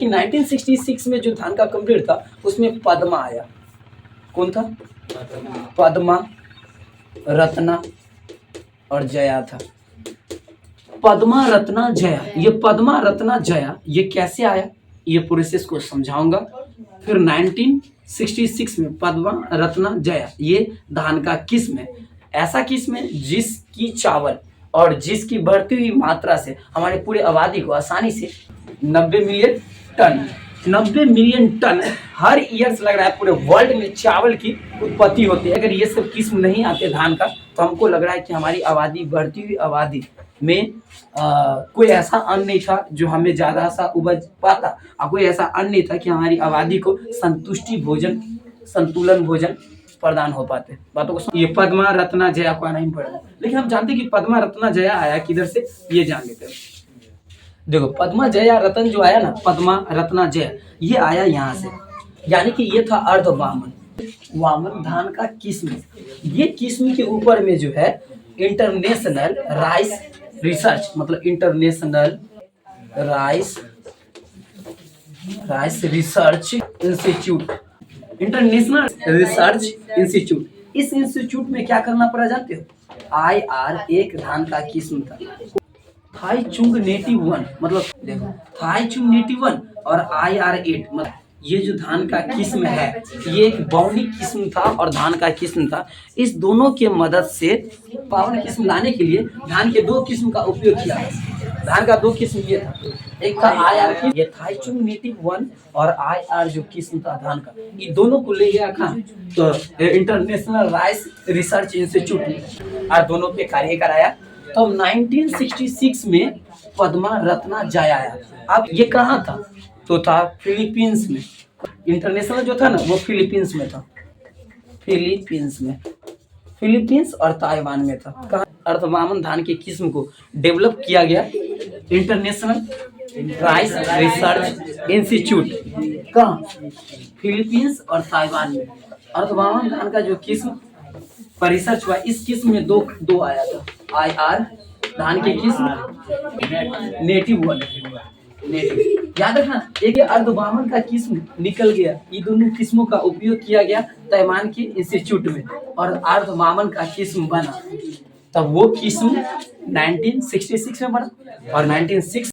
कि 1966 में जो धान का कंप्लीट था उसमें पद्मा आया। कौन था? पद्मा, रत्ना और जया था। पद्मा, रत्ना, जया। ये पद्मा, रत्ना, जया ये कैसे आया, ये प्रोसेस को समझाऊंगा। फिर 1966 में पद्मा, रत्ना, जया ये धान का किस्म है। ऐसा किस्म है जिसकी चावल और जिसकी बढ़ती हुई मात्रा से हमारे पूरे आबादी को आसानी से 90 मिलियन टन 90 मिलियन टन हर ईयर्स लग रहा है पूरे वर्ल्ड में चावल की उत्पत्ति होती है। अगर ये सब किस्म नहीं आते धान का तो हमको लग रहा है कि हमारी आबादी, बढ़ती हुई आबादी में कोई ऐसा अन्न नहीं था जो हमें ज़्यादा सा उपज पाता, और कोई ऐसा अन्न नहीं था कि हमारी आबादी को संतुष्टि भोजन, संतुलन भोजन प्रदान हो पाते। बातों को ये पद्मा, रत्ना, जया को आना ही पड़ेगा, लेकिन हम जानते कि पद्मा, रत्ना, जया आया किधर से, ये जान लेते हैं। देखो पद्मा, जया, रतन जो आया ना, पद्मा, रत्ना, जया ये आया यहाँ से, यानी कि ये था अर्ध वामन। वामन धान का किस्म। ये किस्म के ऊपर में जो है इंटरनेशनल राइस रिसर्च, मतलब international rice research institute, international research institute, इस इंस्टीट्यूट में क्या करना पड़ा जानते हो? IR एक धान का किस्म था, थाईचुंग नेटिव 1, मतलब देखो थाईचुंग नेटिव 1 और IR 8, मतलब ये जो धान का किस्म है ये एक बाउंडी किस्म था और धान का किस्म था। इस दोनों के मदद से पावन किस्म लाने के लिए धान के दो किस्म का उपयोग किया गया। धान का दो किस्म ये था, एक था IR की, ये थाईचुंग नेटिव 1 और IR जो किस्म था धान का, ये दोनों को ले गया कहाँ तो इंटरनेशनल राइस रिसर्च इंस्टीट्यूट में और दोनों पे कार्य कराया। तो 1966 में पद्मा, रत्ना, जया आया। अब ये कहाँ था? तो था फिलीपींस में। इंटरनेशनल जो था ना वो फिलीपींस में था, फिलीपींस और ताइवान में था। कहाँ? अर्धवामन धान के किस्म को डेवलप किया गया इंटरनेशनल राइस रिसर्च इंस्टीट्यूट, कहाँ? फिलीपींस और ताइवान में। अर्धवामन धान का जो किस्म पर रिसर्च हुआ, इस किस्म में दो आया था, IR धान के किस्म, नेटिव 1, नेटिव। याद रखना, एक अर्धवामन का किस्म निकल गया, ये दोनों किस्मों का उपयोग किया गया ताइवान के इंस्टीट्यूट में और अर्धवामन का किस्म बना। तब वो किस्म 1966 में बना और 1966